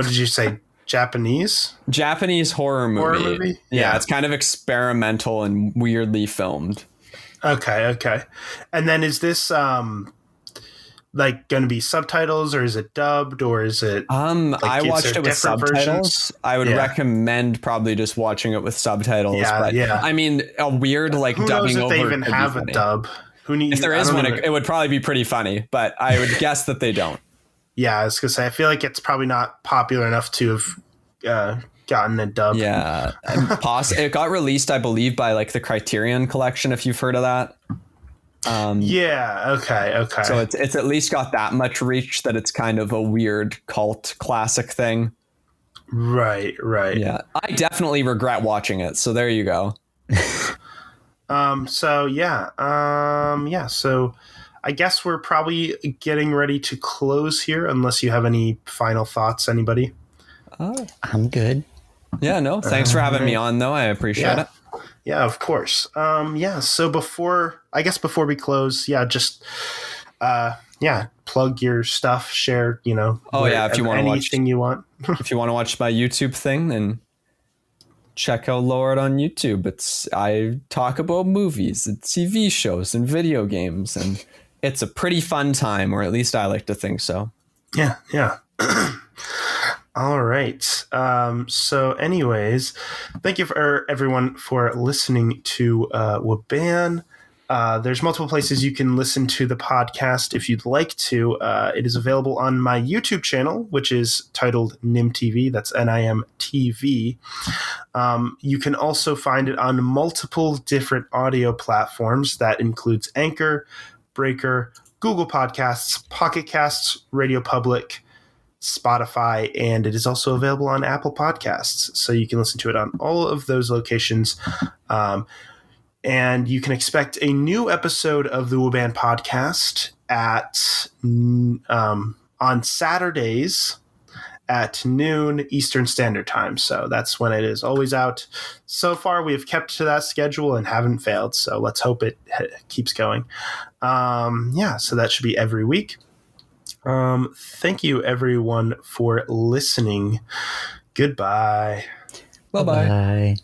did you say? Japanese horror movie? Yeah, it's kind of experimental and weirdly filmed. Okay. And then is this like going to be subtitles or is it dubbed or is it I watched it with subtitles. Versions? I would recommend probably just watching it with subtitles. Yeah. I mean, a weird like Who dubbing knows if over they even have a dub? If there is one, it would probably be pretty funny, but I would guess that they don't. Yeah, I was gonna say I feel like it's probably not popular enough to have gotten a dub. Yeah, it got released, I believe, by like the Criterion Collection. If you've heard of that. Yeah. Okay. So it's at least got that much reach that it's kind of a weird cult classic thing. Right. Yeah, I definitely regret watching it. So there you go. So I guess we're probably getting ready to close here unless you have any final thoughts, anybody. I'm good. Yeah, no, thanks for having me on though. I appreciate it. Yeah, of course. So before we close, just plug your stuff, share, if you want anything you want. If you want to watch my YouTube thing, then check out Lowart on YouTube. I talk about movies and TV shows and video games, and it's a pretty fun time, or at least I like to think so. Yeah. All right. So anyways, thank you for everyone for listening to WABAN. There's multiple places you can listen to the podcast if you'd like to. It is available on my YouTube channel, which is titled NIMTV. That's NIMTV. You can also find it on multiple different audio platforms. That includes Anchor, Breaker, Google Podcasts, Pocket Casts, Radio Public, Spotify, and it is also available on Apple Podcasts. So you can listen to it on all of those locations. And you can expect a new episode of the WABAN podcast on Saturdays at noon Eastern Standard Time. So that's when it is always out. So far, we have kept to that schedule and haven't failed. So let's hope it keeps going. So that should be every week. Thank you, everyone, for listening. Goodbye. Bye-bye. Bye.